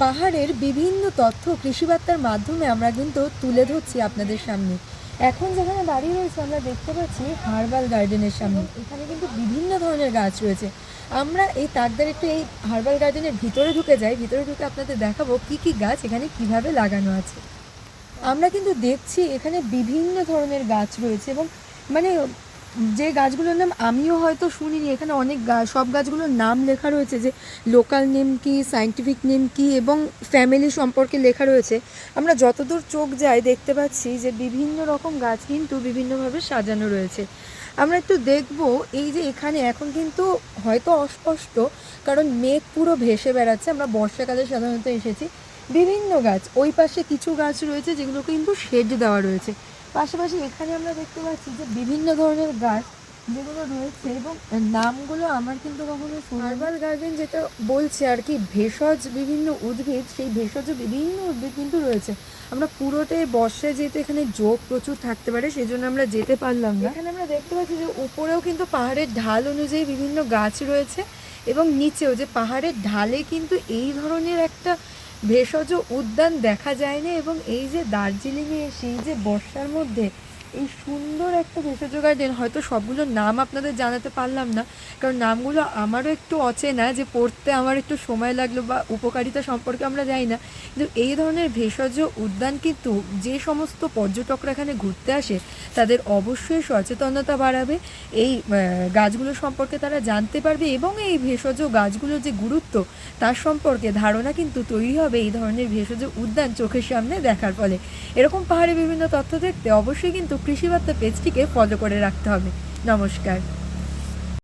পাহাড়ের বিভিন্ন তথ্য কৃষিবার্তার মাধ্যমে আমরা কিন্তু তুলে ধরছি আপনাদের সামনে। এখন যেখানে দাঁড়িয়ে রয়েছে আমরা দেখতে পাচ্ছি হার্বাল গার্ডেনের সামনে। এখানে কিন্তু বিভিন্ন ধরনের গাছ রয়েছে। আমরা এই তাকদার একটু এই হার্বাল গার্ডেনের ভিতরে ঢুকে যাই। ভিতরে ঢুকে আপনাদের দেখাবো কী কী গাছ এখানে কিভাবে লাগানো আছে। আমরা কিন্তু দেখছি এখানে বিভিন্ন ধরনের গাছ রয়েছে এবং মানে যে গাছগুলোর নাম আমিও হয়তো শুনিনি। এখানে অনেক সব গাছগুলোর নাম লেখা রয়েছে, যে লোকাল নেম কী, সায়েন্টিফিক নেম কী এবং ফ্যামিলি সম্পর্কে লেখা রয়েছে। আমরা যতদূর চোখ যাই দেখতে পাচ্ছি যে বিভিন্ন রকম গাছ কিন্তু বিভিন্নভাবে সাজানো রয়েছে। আমরা একটু দেখব এই যে এখানে এখন কিন্তু হয়তো অস্পষ্ট, কারণ মেঘ পুরো ভেসে বেড়াচ্ছে। আমরা বর্ষাকালে সাধারণত এসেছি। বিভিন্ন গাছ, ওই পাশে কিছু গাছ রয়েছে যেগুলো কিন্তু শেড দেওয়া রয়েছে। পাশাপাশি এখানে আমরা দেখতে পাচ্ছি যে বিভিন্ন ধরনের গাছ যেগুলো রয়েছে এবং নামগুলো আমার কিন্তু কখনো হার্বাল গার্ডেন যেটা বলছে আর কি, ভেষজ বিভিন্ন উদ্ভিদ, সেই ভেষজ বিভিন্ন উদ্ভিদ কিন্তু রয়েছে। আমরা পুরোটাই বর্ষায় যেহেতু এখানে যোগ প্রচুর থাকতে পারে সেই জন্য আমরা যেতে পারলাম না। এখানে আমরা দেখতে পাচ্ছি যে উপরেও কিন্তু পাহাড়ের ঢাল অনুযায়ী বিভিন্ন গাছ রয়েছে এবং নিচেও যে পাহাড়ের ঢালে কিন্তু এই ধরনের একটা ভেষজ উদ্যান দেখা যায় না। এবং এই যে দার্জিলিংয়ে সেই যে বর্ষার মধ্যে এই সুন্দর একটা ভেষজ গার্ডেন, হয়তো সবগুলোর নাম আপনাদের জানাতে পারলাম না কারণ নামগুলো আমারও একটু অচেনা, যে পড়তে আমার একটু সময় লাগলো বা উপকারিতা সম্পর্কে আমরা জানি না। কিন্তু এই ধরনের ভেষজ উদ্যান কিন্তু যে সমস্ত পর্যটকরা এখানে ঘুরতে আসে তাদের অবশ্যই সচেতনতা বাড়াবে। এই গাছগুলো সম্পর্কে তারা জানতে পারবে এবং এই ভেষজ গাছগুলোর যে গুরুত্ব তার সম্পর্কে ধারণা কিন্তু তৈরি হবে এই ধরনের ভেষজ উদ্যান চোখের সামনে দেখার ফলে। এরকম পাহাড়ে বিভিন্ন তথ্য দেখতে অবশ্যই কিন্তু কৃষিবার্তা পেজটিকে ফলো করে রাখতে হবে। নমস্কার।